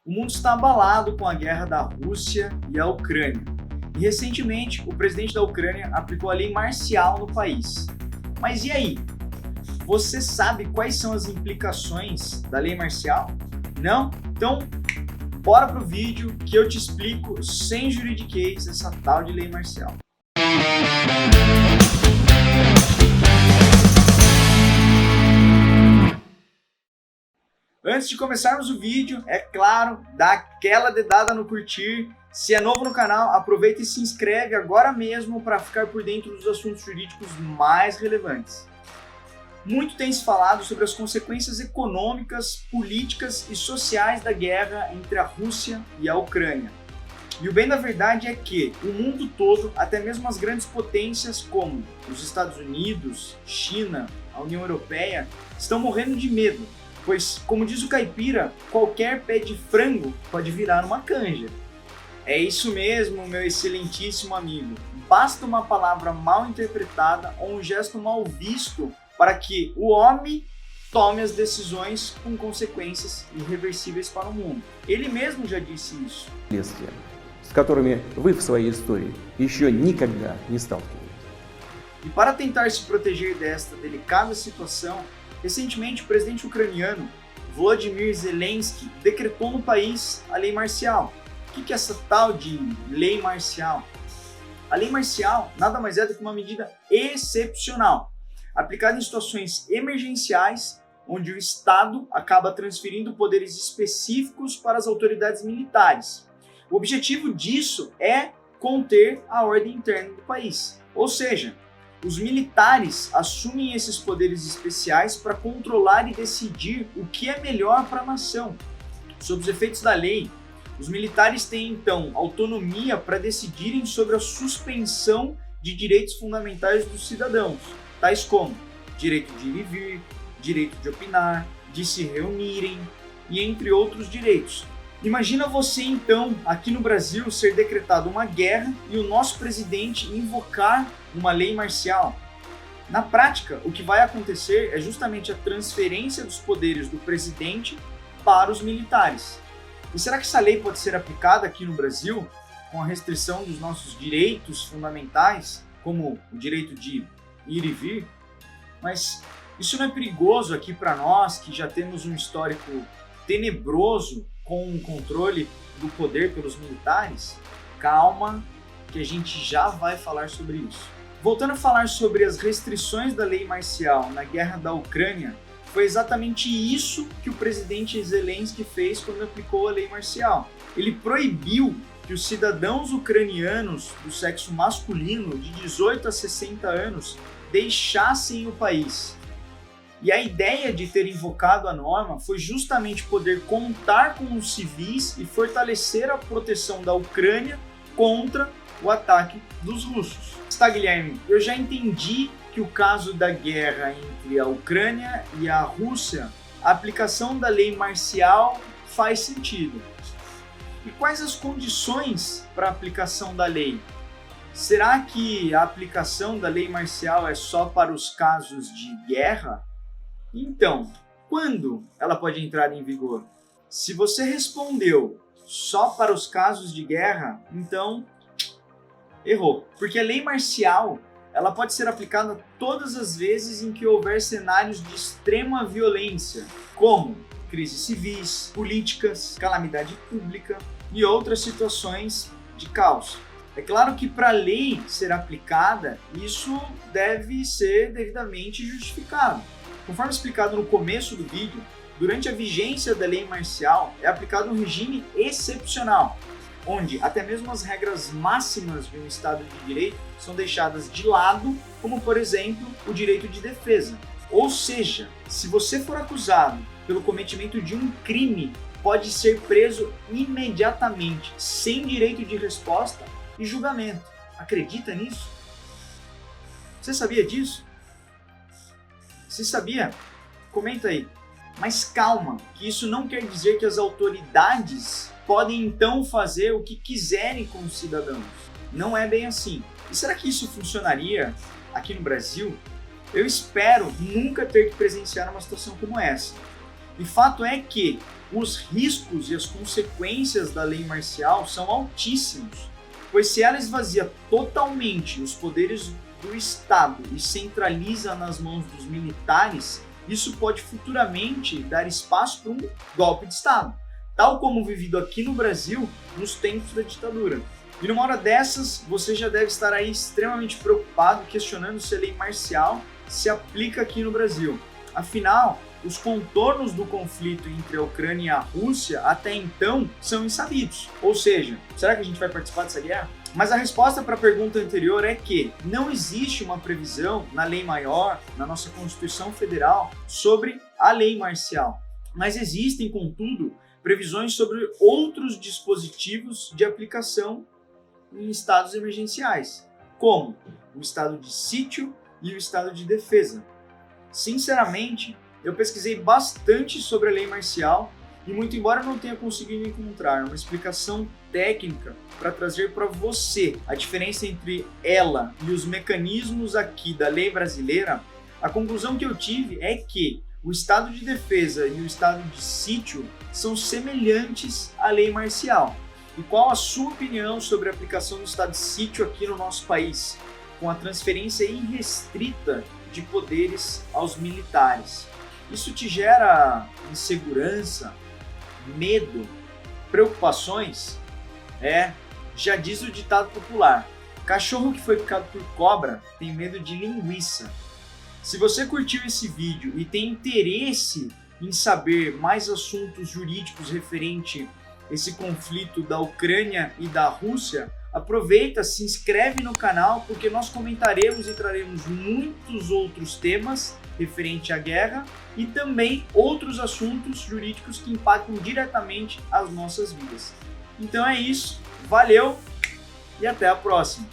O mundo está abalado com a guerra da Rússia e a Ucrânia. E recentemente, o presidente da Ucrânia aplicou a lei marcial no país. Mas e aí? Você sabe quais são as implicações da lei marcial? Não? Então, bora pro vídeo que eu te explico sem juridiquês essa tal de lei marcial. Antes de começarmos o vídeo, é claro, dá aquela dedada no curtir. Se é novo no canal, aproveita e se inscreve agora mesmo para ficar por dentro dos assuntos jurídicos mais relevantes. Muito tem se falado sobre as consequências econômicas, políticas e sociais da guerra entre a Rússia e a Ucrânia. E o bem da verdade é que o mundo todo, até mesmo as grandes potências como os Estados Unidos, China, a União Europeia, estão morrendo de medo. Pois, como diz o caipira, qualquer pé de frango pode virar uma canja. É isso mesmo, meu excelentíssimo amigo. Basta uma palavra mal interpretada ou um gesto mal visto para que o homem tome as decisões com consequências irreversíveis para o mundo. Ele mesmo já disse isso. С которыми вы в своей истории еще никогда не сталкивались. E para tentar se proteger desta delicada situação, recentemente o presidente ucraniano Volodymyr Zelensky decretou no país a lei marcial. O que é essa tal de lei marcial? A lei marcial nada mais é do que uma medida excepcional, aplicada em situações emergenciais, onde o Estado acaba transferindo poderes específicos para as autoridades militares. O objetivo disso é conter a ordem interna do país, ou seja, os militares assumem esses poderes especiais para controlar e decidir o que é melhor para a nação. Sob os efeitos da lei, os militares têm então autonomia para decidirem sobre a suspensão de direitos fundamentais dos cidadãos, tais como direito de ir e vir, direito de opinar, de se reunirem e entre outros direitos. Imagina você então, aqui no Brasil, ser decretada uma guerra e o nosso presidente invocar uma lei marcial. Na prática, o que vai acontecer é justamente a transferência dos poderes do presidente para os militares. E será que essa lei pode ser aplicada aqui no Brasil, com a restrição dos nossos direitos fundamentais, como o direito de ir e vir? Mas isso não é perigoso aqui para nós, que já temos um histórico tenebroso com o controle do poder pelos militares? Calma, que a gente já vai falar sobre isso. Voltando a falar sobre as restrições da lei marcial na guerra da Ucrânia, foi exatamente isso que o presidente Zelensky fez quando aplicou a lei marcial. Ele proibiu que os cidadãos ucranianos do sexo masculino de 18 a 60 anos deixassem o país. E a ideia de ter invocado a norma foi justamente poder contar com os civis e fortalecer a proteção da Ucrânia contra o ataque dos russos. Tá, Guilherme, eu já entendi que o caso da guerra entre a Ucrânia e a Rússia, a aplicação da lei marcial faz sentido. E quais as condições para a aplicação da lei? Será que a aplicação da lei marcial é só para os casos de guerra? Então, quando ela pode entrar em vigor? Se você respondeu só para os casos de guerra, então errou. Porque a lei marcial ela pode ser aplicada todas as vezes em que houver cenários de extrema violência, como crises civis, políticas, calamidade pública e outras situações de caos. É claro que para a lei ser aplicada, isso deve ser devidamente justificado. Conforme explicado no começo do vídeo, durante a vigência da lei marcial é aplicado um regime excepcional, onde até mesmo as regras máximas de um Estado de Direito são deixadas de lado, como por exemplo o direito de defesa. Ou seja, se você for acusado pelo cometimento de um crime, pode ser preso imediatamente, sem direito de resposta e julgamento. Acredita nisso? Você sabia disso? Se sabia? Comenta aí. Mas calma, que isso não quer dizer que as autoridades podem então fazer o que quiserem com os cidadãos. Não é bem assim. E será que isso funcionaria aqui no Brasil? Eu espero nunca ter que presenciar uma situação como essa. E fato é que os riscos e as consequências da lei marcial são altíssimos, pois se ela esvazia totalmente os poderes do Estado e centraliza nas mãos dos militares, isso pode futuramente dar espaço para um golpe de Estado, tal como vivido aqui no Brasil nos tempos da ditadura. E numa hora dessas, você já deve estar aí extremamente preocupado, questionando se a lei marcial se aplica aqui no Brasil. Afinal, os contornos do conflito entre a Ucrânia e a Rússia até então são insabidos. Ou seja, será que a gente vai participar dessa guerra? Mas a resposta para a pergunta anterior é que não existe uma previsão na lei maior, na nossa Constituição Federal, sobre a lei marcial. Mas existem, contudo, previsões sobre outros dispositivos de aplicação em estados emergenciais, como o estado de sítio e o estado de defesa. Sinceramente, eu pesquisei bastante sobre a lei marcial e, muito embora eu não tenha conseguido encontrar uma explicação técnica para trazer para você a diferença entre ela e os mecanismos aqui da lei brasileira, a conclusão que eu tive é que o estado de defesa e o estado de sítio são semelhantes à lei marcial. E qual a sua opinião sobre a aplicação do estado de sítio aqui no nosso país, com a transferência irrestrita de poderes aos militares? Isso te gera insegurança, medo, preocupações? Já diz o ditado popular: cachorro que foi picado por cobra tem medo de linguiça. Se você curtiu esse vídeo e tem interesse em saber mais assuntos jurídicos referente a esse conflito da Ucrânia e da Rússia, aproveita, se inscreve no canal, porque nós comentaremos e traremos muitos outros temas referente à guerra e também outros assuntos jurídicos que impactam diretamente as nossas vidas. Então é isso, valeu e até a próxima!